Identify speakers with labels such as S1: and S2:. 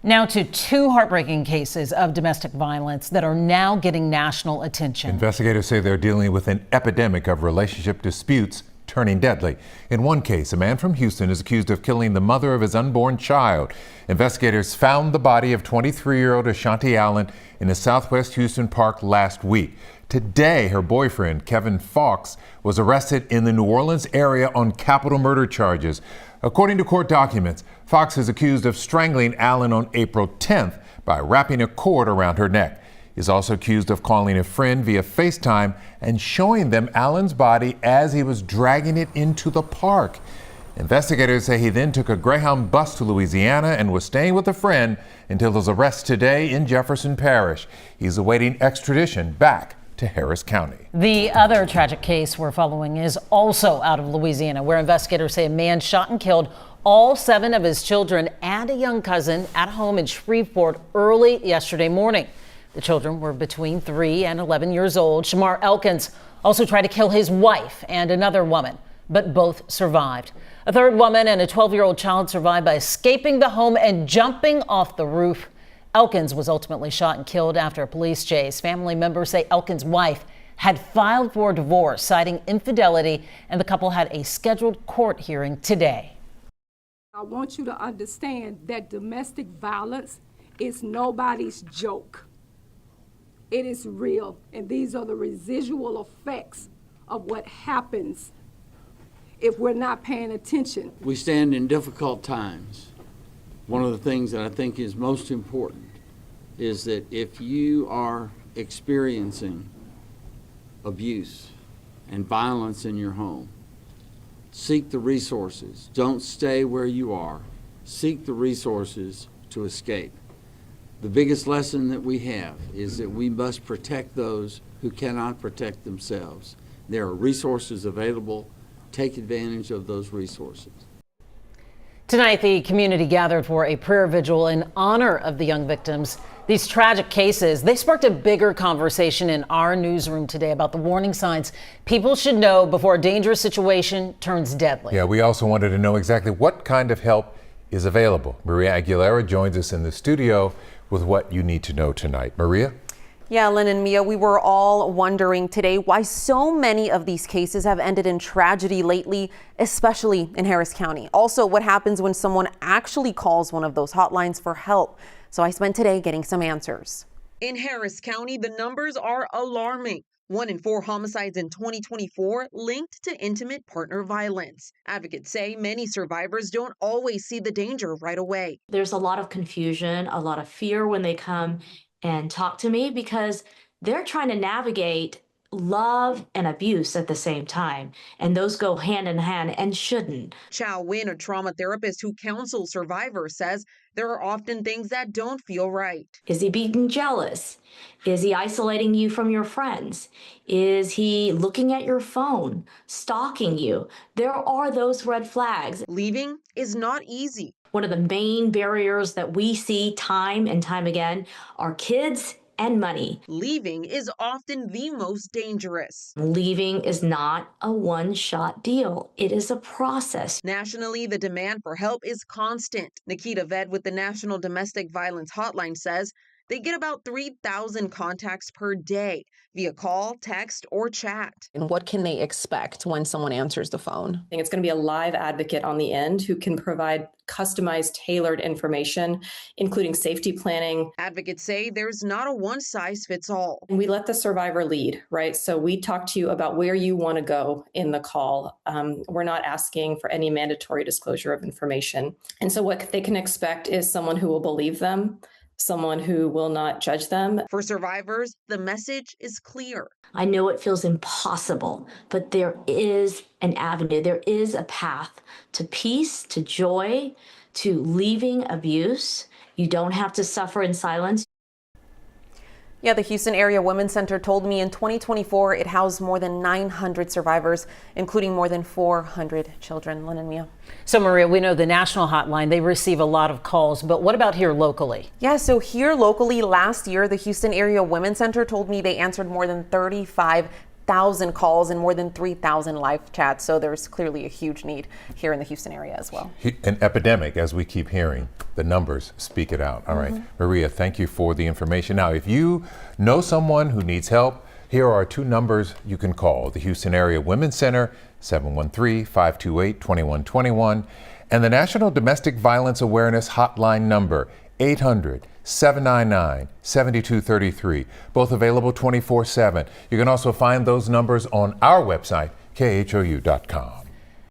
S1: Now to two heartbreaking cases of domestic violence that are now getting national attention.
S2: Investigators say they're dealing with an epidemic of relationship disputes turning deadly. In one case, a man from Houston is accused of killing the mother of his unborn child. Investigators found the body of 23-year-old Ashanti Allen in a southwest Houston park last week. Today, her boyfriend, Kevin Fox, was arrested in the New Orleans area on capital murder charges. According to court documents, Fox is accused of strangling Allen on April 10th by wrapping a cord around her neck. He's also accused of calling a friend via FaceTime and showing them Allen's body as he was dragging it into the park. Investigators say he then took a Greyhound bus to Louisiana and was staying with a friend until his arrest today in Jefferson Parish. He's awaiting extradition back to Harris County.
S1: The other tragic case we're following is also out of Louisiana, where investigators say a man shot and killed all 7 of his children and a young cousin at home in Shreveport early yesterday morning. The children were between 3 and 11 years old. Shamar Elkins also tried to kill his wife and another woman, but both survived. A third woman and a 12-year-old child survived by escaping the home and jumping off the roof. Elkins was ultimately shot and killed after a police chase. Family members say Elkins' wife had filed for divorce, citing infidelity, and the couple had a scheduled court hearing today.
S3: I want you to understand that domestic violence is nobody's joke. It is real, and these are the residual effects of what happens if we're not paying attention.
S4: We stand in difficult times. One of the things that I think is most important is that if you are experiencing abuse and violence in your home, seek the resources. Don't stay where you are. Seek the resources to escape. The biggest lesson that we have is that we must protect those who cannot protect themselves. There are resources available. Take advantage of those resources.
S1: Tonight, the community gathered for a prayer vigil in honor of the young victims. These tragic cases, they sparked a bigger conversation in our newsroom today about the warning signs people should know before a dangerous situation turns deadly.
S2: Yeah, we also wanted to know exactly what kind of help is available. Maria Aguilera joins us in the studio with what you need to know tonight. Maria?
S5: Yeah, Lynn and Mia, we were all wondering today why so many of these cases have ended in tragedy lately, especially in Harris County. Also, what happens when someone actually calls one of those hotlines for help. So I spent today getting some answers.
S6: In Harris County, the numbers are alarming. 1 in 4 homicides in 2024 linked to intimate partner violence. Advocates say many survivors don't always see the danger right away.
S7: There's a lot of confusion, a lot of fear when they come and talk to me because they're trying to navigate love and abuse at the same time. And those go hand in hand and shouldn't.
S6: Chow Win, a trauma therapist who counsels survivors, says there are often things that don't feel right.
S7: Is he being jealous? Is he isolating you from your friends? Is he looking at your phone, stalking you? There are those red flags.
S6: Leaving is not easy.
S7: One of the main barriers that we see time and time again are kids and money.
S6: Leaving is often the most dangerous.
S7: Leaving is not a one-shot deal. It is a process.
S6: Nationally, the demand for help is constant. Nikita Ved with the National Domestic Violence Hotline says they get about 3,000 contacts per day via call, text, or chat.
S5: And what can they expect when someone answers the phone?
S8: I think it's going to be a live advocate on the end who can provide customized, tailored information, including safety planning.
S6: Advocates say there's not a one-size-fits-all.
S8: And we let the survivor lead, right? So we talk to you about where you want to go in the call. We're not asking for any mandatory disclosure of information. And so what they can expect is someone who will believe them, someone who will not judge them.
S6: For survivors, the message is clear.
S7: I know it feels impossible, but there is an avenue. There is a path to peace, to joy, to leaving abuse. You don't have to suffer in silence.
S5: Yeah, the Houston Area Women's Center told me in 2024 it housed more than 900 survivors, including more than 400 children. Lynn and Mia.
S1: So, Maria, we know the national hotline, they receive a lot of calls, but what about here locally?
S5: Yeah, so here locally last year, the Houston Area Women's Center told me they answered more than 35 3,000 calls and more than 3,000 live chats. So there's clearly a huge need here in the Houston area as well.
S2: An epidemic, as we keep hearing. The numbers speak it out. All right, Maria, thank you for the information. Now, if you know someone who needs help, here are 2 numbers you can call. The Houston Area Women's Center, 713-528-2121, and the National Domestic Violence Awareness Hotline number, 800-799-7233, both available 24/7. You can also find those numbers on our website, khou.com.